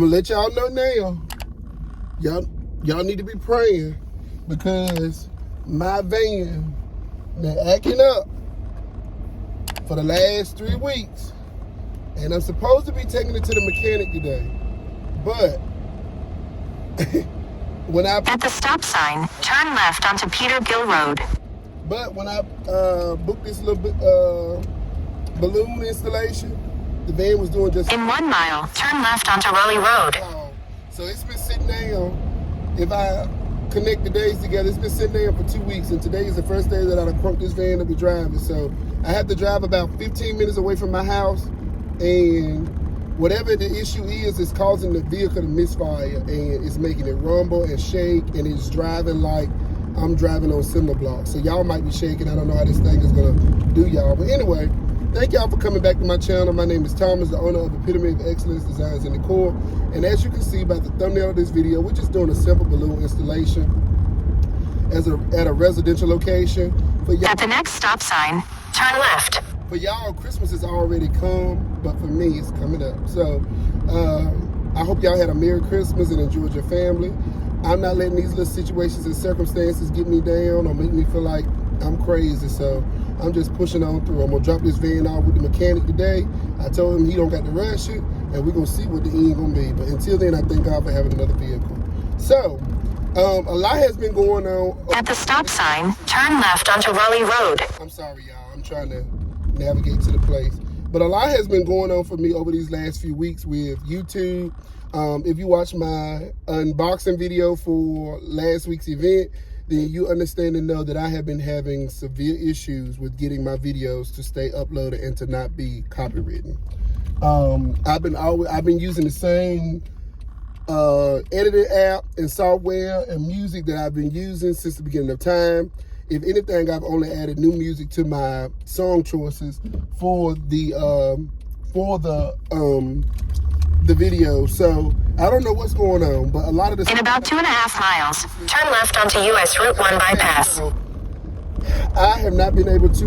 gonna let y'all know now. Y'all need to be praying because my van been acting up for the last 3 weeks. And I'm supposed to be taking it to the mechanic today. But when I... At the stop sign, turn left onto Peter Gill Road. But when I booked this little balloon installation, the van was doing just... In 1 mile, turn left onto Raleigh Road. So it's been sitting down. If I connect the days together, it's been sitting there for 2 weeks, and today is the first day that I've crunked this van to be driving. So I have to drive about 15 minutes away from my house, and whatever the issue is, it's causing the vehicle to misfire, and it's making it rumble and shake, and it's driving like I'm driving on cinder blocks. So y'all might be shaking. I don't know how this thing is gonna do y'all. But anyway, thank y'all for coming back to my channel. My name is Thomas, the owner of Epitome of Excellence Designs and Decor. And as you can see by the thumbnail of this video, we're just doing a simple balloon installation at a residential location. At the next stop sign, turn left. For y'all, Christmas is already come, but for me, it's coming up. So I hope y'all had a Merry Christmas and enjoyed your family. I'm not letting these little situations and circumstances get me down or make me feel like I'm crazy. So I'm just pushing on through. I'm gonna drop this van off with the mechanic today. I told him he don't got to rush it, and we're gonna see what the end gonna be. But until then, I thank God for having another vehicle. So a lot has been going on. At the stop sign, turn left onto Raleigh Road. I'm sorry, y'all. I'm trying to navigate to the place. But a lot has been going on for me over these last few weeks with YouTube. If you watch my unboxing video for last week's event, then you understand and know that I have been having severe issues with getting my videos to stay uploaded and to not be copywritten. I've been using the same editing app and software and music that I've been using since the beginning of time. If anything, I've only added new music to my song choices for the video. So I don't know what's going on, but a lot of the... In about 2.5 miles, turn left onto US Route 1 bypass. I have not been able to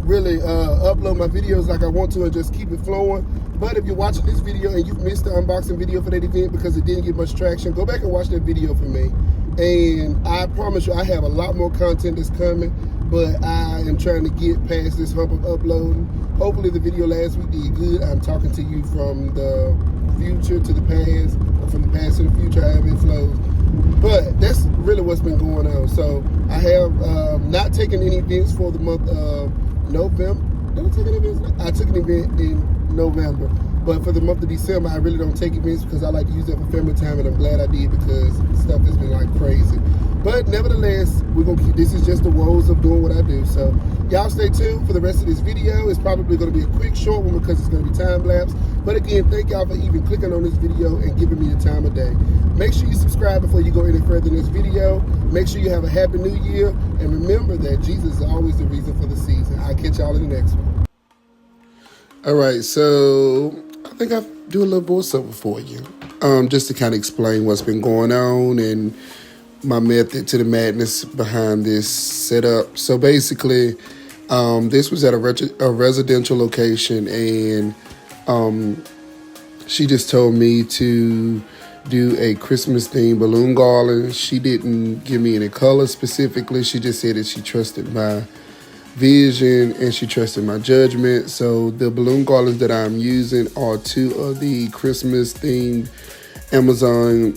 really upload my videos like I want to and just keep it flowing. But if you're watching this video and you've missed the unboxing video for that event because it didn't get much traction, go back and watch that video for me. And I promise you, I have a lot more content that's coming, but I am trying to get past this hump of uploading. Hopefully the video last week did good. I'm talking to you from the future to the past, or from the past to the future, however it flows. But that's really what's been going on. So I have not taken any events for the month of November. Did I take an event? I took an event in November. But for the month of December, I really don't take events because I like to use that for family time, and I'm glad I did because stuff has been like crazy. But nevertheless, we're gonna keep, this is just the woes of doing what I do. So y'all stay tuned for the rest of this video. It's probably gonna be a quick, short one because it's gonna be time lapse. But again, thank y'all for even clicking on this video and giving me the time of day. Make sure you subscribe before you go any further in this video. Make sure you have a happy new year. And remember that Jesus is always the reason for the season. I'll catch y'all in the next one. All right, so I think I'll do a little voiceover for you, just to kind of explain what's been going on and my method to the madness behind this setup. So basically, this was at a residential location, and she just told me to do a Christmas themed balloon garland. She didn't give me any color specifically. She just said that she trusted my vision and she trusted my judgment. So the balloon garlands that I'm using are 2 of the Christmas themed Amazon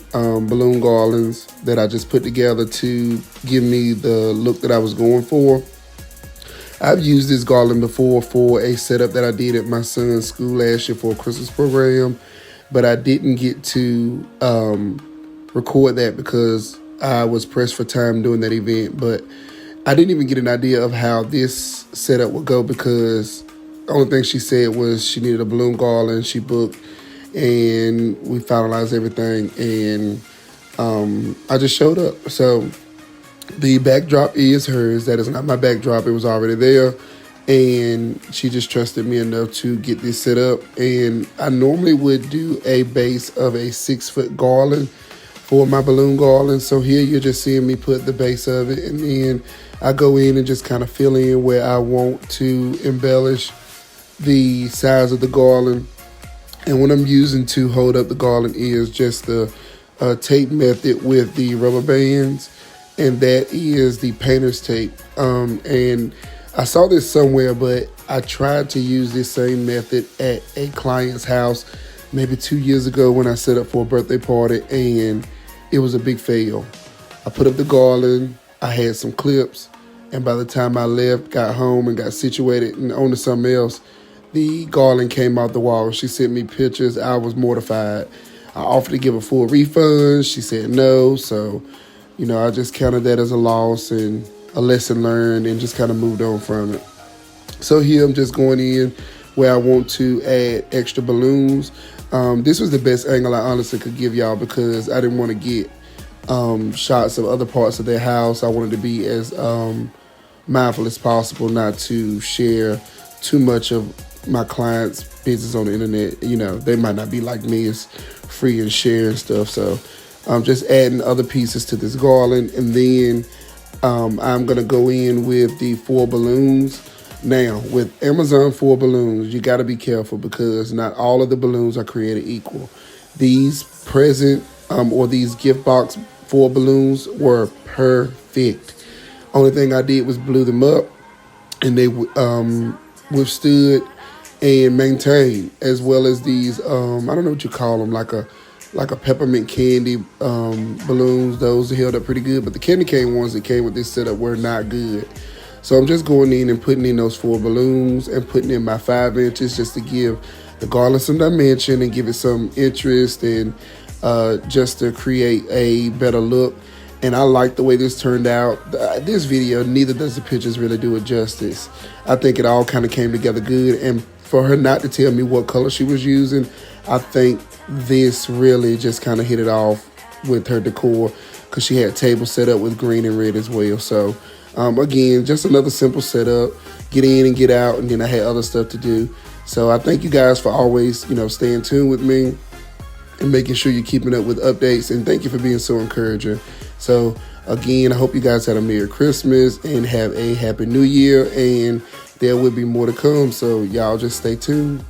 balloon garlands that I just put together to give me the look that I was going for. I've used this garland before for a setup that I did at my son's school last year for a Christmas program, but I didn't get to record that because I was pressed for time doing that event. But I didn't even get an idea of how this setup would go because the only thing she said was she needed a balloon garland. She booked and we finalized everything, and I just showed up. So the backdrop is hers. That is not my backdrop. It was already there, and she just trusted me enough to get this set up. And I normally would do a base of a 6-foot garland for my balloon garland. So here you're just seeing me put the base of it, and then I go in and just kind of fill in where I want to embellish the size of the garland. And what I'm using to hold up the garland is just the tape method with the rubber bands, and that is the painter's tape. And I saw this somewhere, but I tried to use this same method at a client's house maybe 2 years ago when I set up for a birthday party, and it was a big fail. I put up the garland, I had some clips, and by the time I left, got home and got situated and on to something else, the garland came off the wall. She sent me pictures. I was mortified. I offered to give a full refund. She said no. So, you know, I just counted that as a loss and a lesson learned and just kind of moved on from it. So here I'm just going in where I want to add extra balloons. This was the best angle I honestly could give y'all because I didn't want to get shots of other parts of their house. I wanted to be as mindful as possible, not to share too much of my clients' business on the internet. You know, they might not be like me, as free and share and stuff. So I'm just adding other pieces to this garland, and then I'm gonna go in with the 4 balloons. Now, with Amazon 4 balloons, you got to be careful because not all of the balloons are created equal. These present or these gift box 4 balloons were perfect. Only thing I did was blew them up, and they withstood and maintained, as well as these I don't know what you call them, like a peppermint candy balloons. Those held up pretty good, but the candy cane ones that came with this setup were not good. So I'm just going in and putting in those 4 balloons and putting in my 5 inches just to give the garland some dimension and give it some interest, and just to create a better look. And I like the way this turned out. This video, neither does the pictures really do it justice. I think it all kind of came together good. And for her not to tell me what color she was using, I think this really just kind of hit it off with her decor, because she had tables set up with green and red as well. So again, just another simple setup, get in and get out, and then I had other stuff to do. So I thank you guys for always, you know, staying tuned with me and making sure you're keeping up with updates, and thank you for being so encouraging. So again, I hope you guys had a Merry Christmas and have a Happy New Year, and there will be more to come. So y'all just stay tuned.